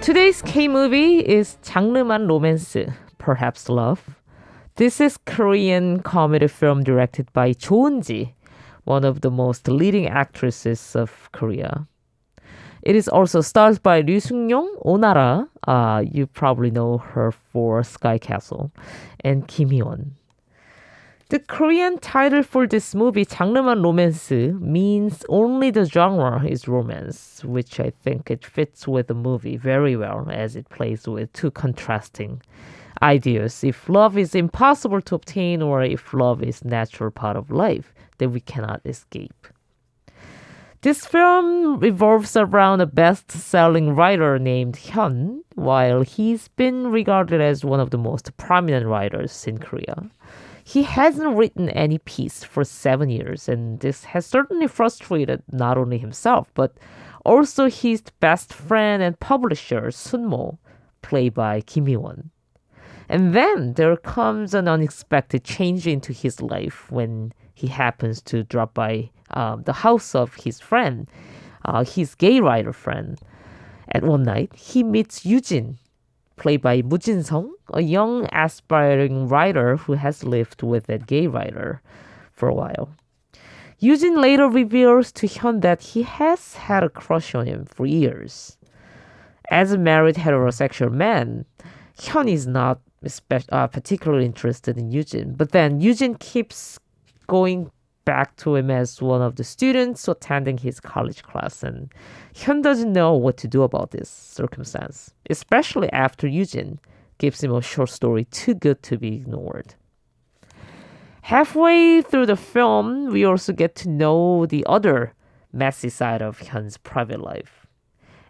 Today's K-movie is 장르만 로맨스, perhaps love. This is Korean comedy film directed by Eun-ji, one of the most leading actresses of Korea. It is also starred by Seung-ryong, Onara, you probably know her for Sky Castle, and Kim Hie-won. The Korean title for this movie, 장르만 로맨스, means only the genre is romance, which I think it fits with the movie very well as it plays with two contrasting ideas. If love is impossible to obtain or if love is natural part of life, then we cannot escape. This film revolves around a best-selling writer named Hyun, while he's been regarded as one of the most prominent writers in Korea. He hasn't written any piece for 7 years, and this has certainly frustrated not only himself, but also his best friend and publisher, Sunmo, played by Kim Hye-won. And then there comes an unexpected change into his life when he happens to drop by the house of his friend, his gay writer friend. At one night, he meets Yoo-jin, played by Moo Jin-sung, a young aspiring writer who has lived with that gay writer for a while. Yoo-jin later reveals to Hyun that he has had a crush on him for years. As a married heterosexual man, Hyun is not particularly interested in Yoo-jin, but then Yoo-jin keeps going back to him as one of the students attending his college class, and Hyun doesn't know what to do about this circumstance, especially after Yoo-jin gives him a short story too good to be ignored. Halfway through the film, we also get to know the other messy side of Hyun's private life.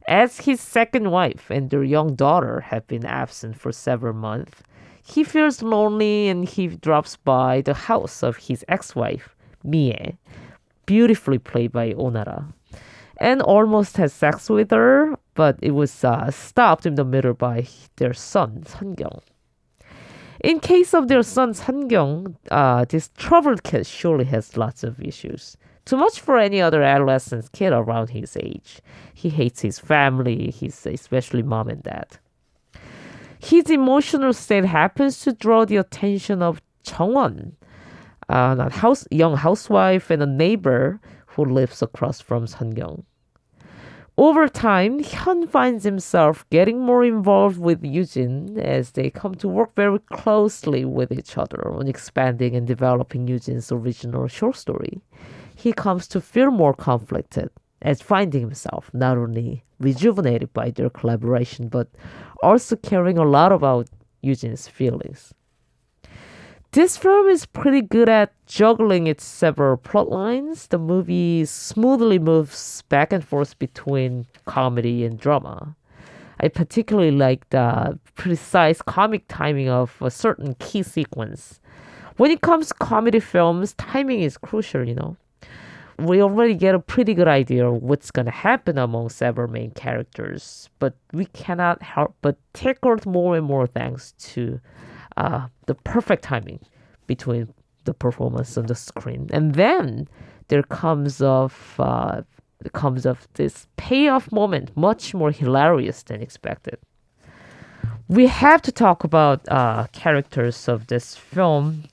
As his second wife and their young daughter have been absent for several months, he feels lonely and he drops by the house of his ex-wife, Mie, beautifully played by Onara, and almost has sex with her, but it was stopped in the middle by their son, Seung-ryong. In case of their son, Seung-ryong, this troubled kid surely has lots of issues. Too much for any other adolescent kid around his age. He hates his family, especially mom and dad. His emotional state happens to draw the attention of Jung-won, a young housewife and a neighbor who lives across from Seung-ryong. Over time, Hyun finds himself getting more involved with Yoo-jin as they come to work very closely with each other on expanding and developing Yoo-jin's original short story. He comes to feel more conflicted as finding himself not only rejuvenated by their collaboration, but also caring a lot about Yoo-jin's feelings. This film is pretty good at juggling its several plot lines. The movie smoothly moves back and forth between comedy and drama. I particularly like the precise comic timing of a certain key sequence. When it comes to comedy films, timing is crucial, We already get a pretty good idea of what's going to happen among several main characters, but we cannot help but tickled more and more thanks to the perfect timing between the performance on the screen. And then there comes of this payoff moment, much more hilarious than expected. We have to talk about characters of this film,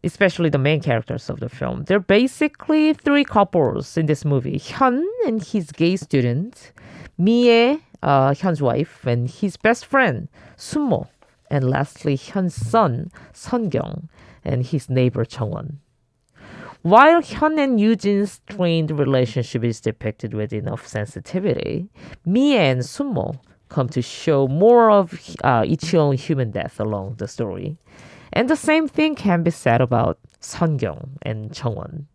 especially the main characters of the film. They're basically three couples in this movie. Hyun and his gay student, Mie, Hyun's wife, and his best friend, Sunmo. And lastly, Hyun's son, Seung-ryong, and his neighbor, Jung-won. While Hyun and Yoo-jin's strained relationship is depicted with enough sensitivity, Mie and Sunmo come to show more of each own human depth along the story. And the same thing can be said about Seung-ryong and Jung-won.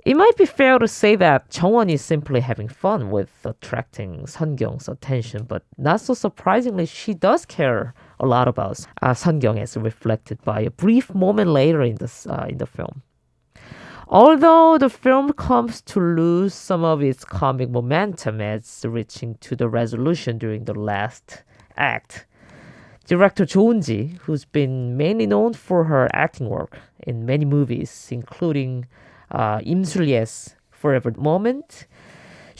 It might be fair to say that Jung-won is simply having fun with attracting Seung-ryong's attention, but not so surprisingly, she does care a lot about Seung-ryong as reflected by a brief moment later in the film. Although the film comes to lose some of its comic momentum as reaching to the resolution during the last act, director Eun-ji, who's been mainly known for her acting work in many movies, including Im Sul-ye's Forever Moment,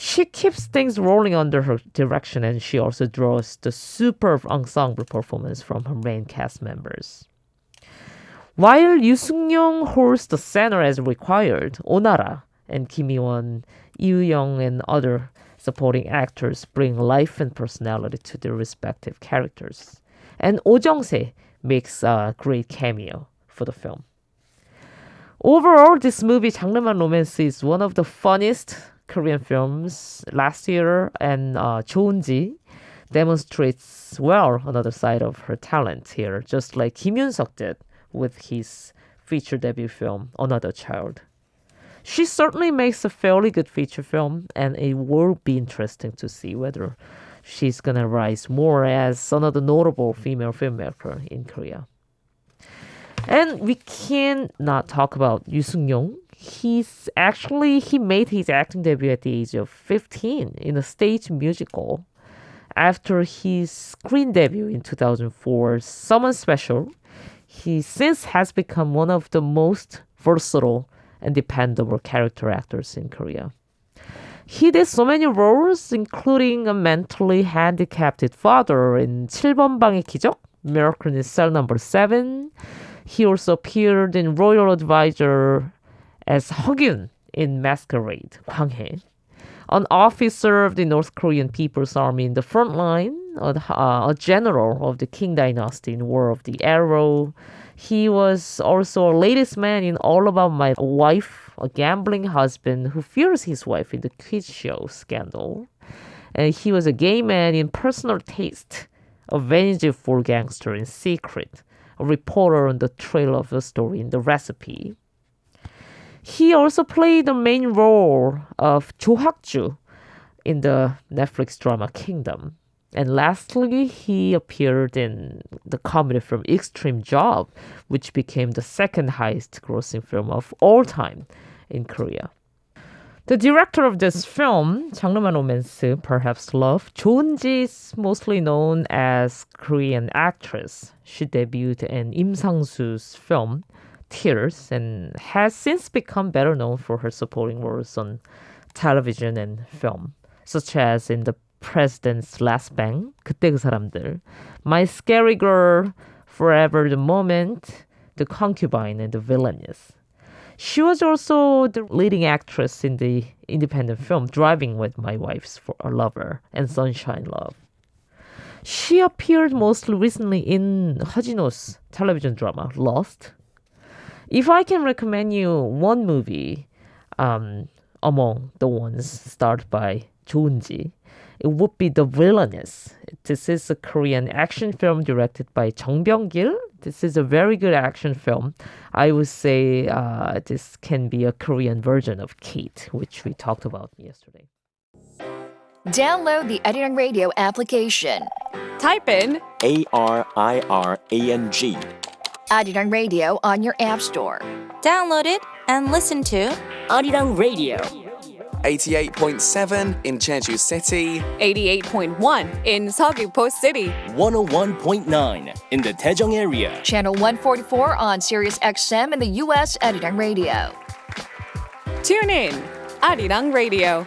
She keeps things rolling under her direction, and she also draws the superb ensemble performance from her main cast members. While Yoo Seung-ryong holds the center as required, Onara and Kim Hie-won, Yoo-jin, and other supporting actors bring life and personality to their respective characters. And Oh Jung-se makes a great cameo for the film. Overall, this movie, 장르만 로맨스, is one of the funniest Korean films last year, and Eun-ji demonstrates well another side of her talent here, just like Kim Yoon-suk did with his feature debut film, Another Child. She certainly makes a fairly good feature film, and it will be interesting to see whether she's gonna rise more as another notable female filmmaker in Korea. And we cannot talk about Yoo Seung-ryong. He made his acting debut at the age of 15 in a stage musical. After his screen debut in 2004's Summer Special, he since has become one of the most versatile and dependable character actors in Korea. He did so many roles, including a mentally handicapped father in 7번 방의 기적, Miracle in Cell Number 7. He also appeared in Royal Advisor as Hyun in Masquerade, Gwanghae. An officer of the North Korean People's Army in the front line, a general of the King Dynasty in War of the Arrow. He was also a ladies' man in All About My Wife, a gambling husband who fears his wife in the quiz show Scandal. And he was a gay man in Personal Taste, a vengeful gangster in Secret, a reporter on the trail of the story in The Recipe. He also played the main role of Jo Hak-ju in the Netflix drama Kingdom. And lastly, he appeared in the comedy film Extreme Job, which became the second highest grossing film of all time in Korea. The director of this film, 장르만 로맨스, Perhaps Love, Eun-ji, is mostly known as Korean actress. She debuted in Im Sang-soo's film Tears and has since become better known for her supporting roles on television and film, such as in The President's Last Bang, 그때 그 사람들, My Scary Girl, Forever the Moment, The Concubine, and The Villainess. She was also the leading actress in the independent film Driving with My Wife's for a Lover and Sunshine Love. She appeared most recently in Hajino's television drama Lost. If I can recommend you one movie among the ones starred by Eun-ji, it would be The Villainess. This is a Korean action film directed by Jung Byung-gil. This is a very good action film. I would say this can be a Korean version of Kate, which we talked about yesterday. Download the Arirang Radio application. Type in ARIRANG. Arirang Radio on your app store. download it and listen to Arirang Radio. 88.7 in Jeju City, 88.1 in Seogwipo City, 101.9 in the Daejeong area. Channel 144 on Sirius XM in the U.S. Arirang Radio. Tune in, Arirang Radio.